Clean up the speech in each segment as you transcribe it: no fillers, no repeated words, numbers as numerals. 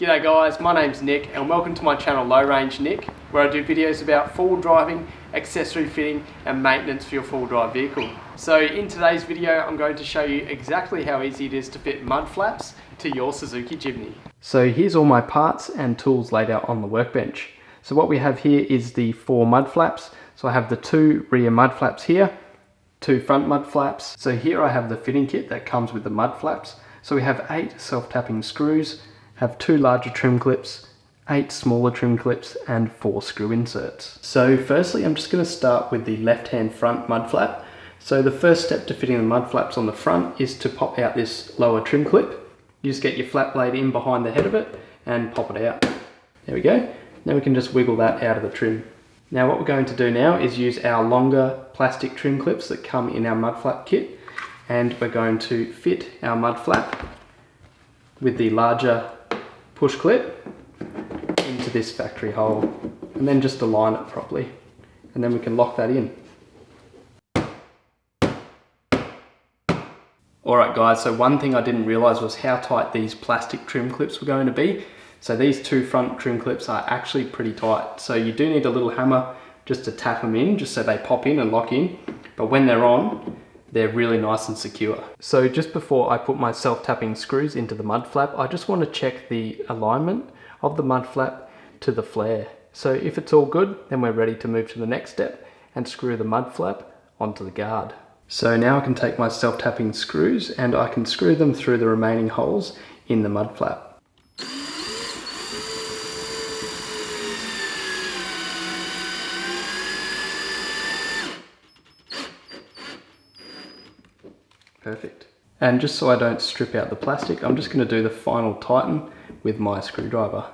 G'day guys, my name's Nick and welcome to my channel Low Range Nick, where I do videos about full driving, accessory fitting and maintenance for your full drive vehicle. So in today's video I'm going to show you exactly how easy it is to fit mud flaps to your Suzuki Jimny. So here's all my parts and tools laid out on the workbench. So what we have here is the 4 mud flaps. So I have the 2 rear mud flaps here, 2 front mud flaps. So here I have the fitting kit that comes with the mud flaps. So we have 8 self-tapping screws, have 2 larger trim clips, 8 smaller trim clips and 4 screw inserts. So firstly I'm just going to start with the left hand front mud flap. So the first step to fitting the mud flaps on the front is to pop out this lower trim clip. You just get your flat blade in behind the head of it and pop it out. There we go. Now we can just wiggle that out of the trim. Now what we're going to do now is use our longer plastic trim clips that come in our mud flap kit, and we're going to fit our mud flap with the larger push clip into this factory hole, and then just align it properly, and then we can lock that in. Alright guys, so one thing I didn't realise was how tight these plastic trim clips were going to be. So these 2 front trim clips are actually pretty tight, so you do need a little hammer just to tap them in, just so they pop in and lock in, but when they're on, they're really nice and secure. So just before I put my self-tapping screws into the mud flap, I just want to check the alignment of the mud flap to the flare. So if it's all good, then we're ready to move to the next step and screw the mud flap onto the guard. So now I can take my self-tapping screws and I can screw them through the remaining holes in the mud flap. Perfect. And just so I don't strip out the plastic, I'm just going to do the final tighten with my screwdriver.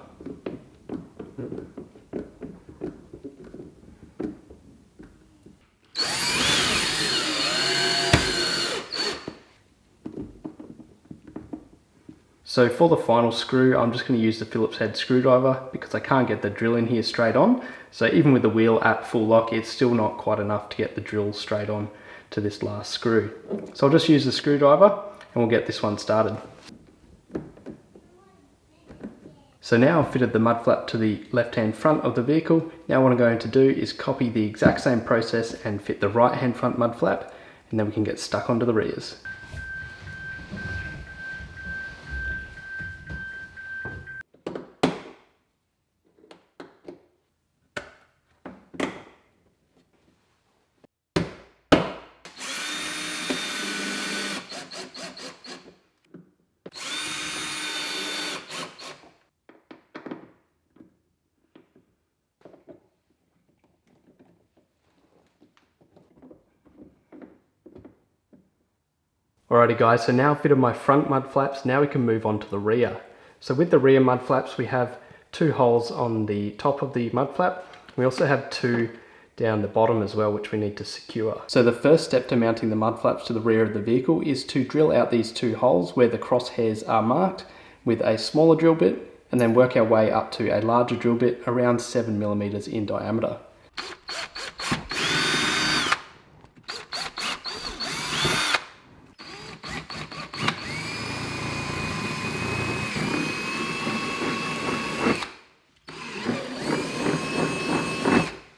So for the final screw, I'm just going to use the Phillips head screwdriver because I can't get the drill in here straight on. So even with the wheel at full lock, it's still not quite enough to get the drill straight on to this last screw. So I'll just use the screwdriver and we'll get this one started. So now I've fitted the mud flap to the left hand front of the vehicle. Now what I'm going to do is copy the exact same process and fit the right hand front mud flap, and then we can get stuck onto the rears. Alrighty guys, so now I've fitted my front mud flaps, now we can move on to the rear. So with the rear mud flaps we have 2 holes on the top of the mud flap. We also have 2 down the bottom as well, which we need to secure. So the first step to mounting the mud flaps to the rear of the vehicle is to drill out these 2 holes where the crosshairs are marked with a smaller drill bit, and then work our way up to a larger drill bit around 7mm in diameter.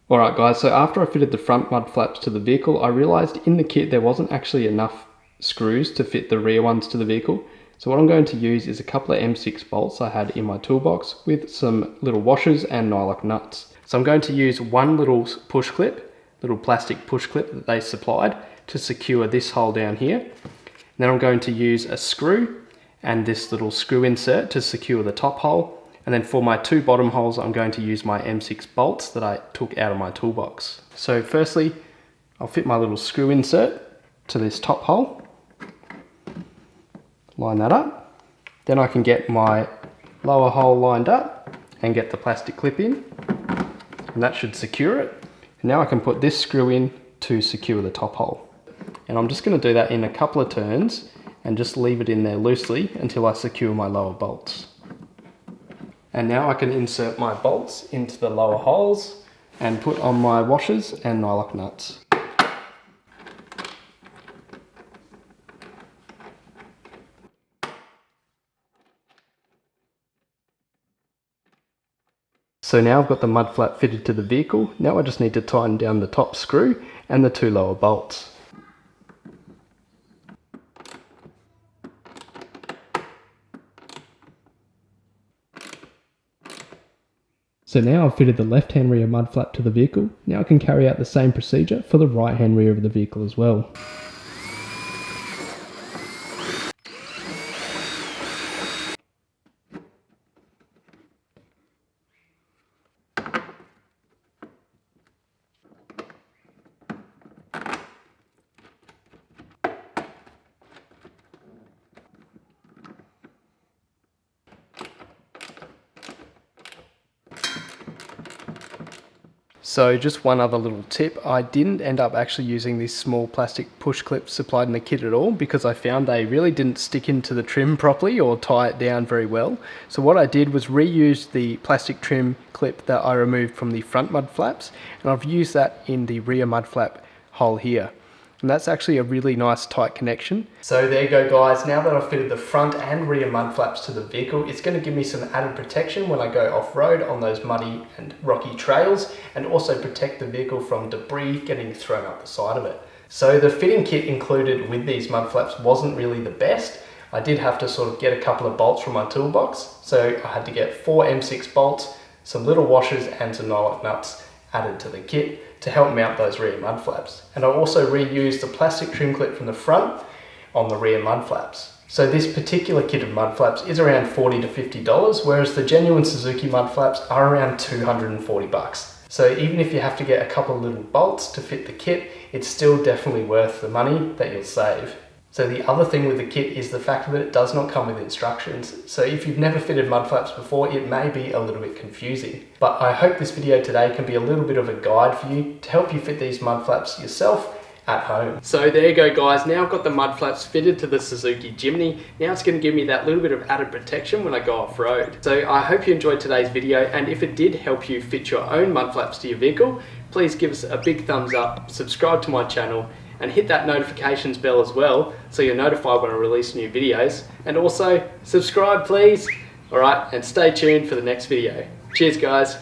Alright guys, so after I fitted the front mud flaps to the vehicle, I realised in the kit there wasn't actually enough screws to fit the rear ones to the vehicle. So what I'm going to use is a couple of M6 bolts I had in my toolbox with some little washers and nyloc nuts. So I'm going to use one little push clip, little plastic push clip that they supplied to secure this hole down here. And then I'm going to use a screw and this little screw insert to secure the top hole. And then for my 2 bottom holes, I'm going to use my M6 bolts that I took out of my toolbox. So firstly, I'll fit my little screw insert to this top hole. Line that up. Then I can get my lower hole lined up and get the plastic clip in. And that should secure it. And now I can put this screw in to secure the top hole. And I'm just going to do that in a couple of turns and just leave it in there loosely until I secure my lower bolts. And now I can insert my bolts into the lower holes and put on my washers and nyloc nuts. So now I've got the mud flap fitted to the vehicle. Now I just need to tighten down the top screw and the 2 lower bolts. So now I've fitted the left-hand rear mud flap to the vehicle. Now I can carry out the same procedure for the right-hand rear of the vehicle as well. So just one other little tip, I didn't end up actually using these small plastic push clips supplied in the kit at all because I found they really didn't stick into the trim properly or tie it down very well. So what I did was reuse the plastic trim clip that I removed from the front mud flaps, and I've used that in the rear mud flap hole here. And that's actually a really nice tight connection. So there you go guys, now that I've fitted the front and rear mud flaps to the vehicle, it's going to give me some added protection when I go off-road on those muddy and rocky trails, and also protect the vehicle from debris getting thrown up the side of it. So the fitting kit included with these mud flaps wasn't really the best. I did have to sort of get a couple of bolts from my toolbox, so I had to get 4 M6 bolts, some little washers and some nyloc nuts added to the kit to help mount those rear mud flaps. And I also reused the plastic trim clip from the front on the rear mud flaps. So this particular kit of mud flaps is around $40 to $50, whereas the genuine Suzuki mud flaps are around $240. So even if you have to get a couple of little bolts to fit the kit, it's still definitely worth the money that you'll save. So the other thing with the kit is the fact that it does not come with instructions. So if you've never fitted mud flaps before, it may be a little bit confusing. But I hope this video today can be a little bit of a guide for you to help you fit these mud flaps yourself at home. So there you go guys, now I've got the mud flaps fitted to the Suzuki Jimny. Now it's going to give me that little bit of added protection when I go off-road. So I hope you enjoyed today's video, and if it did help you fit your own mud flaps to your vehicle, please give us a big thumbs up, subscribe to my channel, and hit that notifications bell as well so you're notified when I release new videos. And also subscribe please. Alright, and stay tuned for the next video. Cheers guys.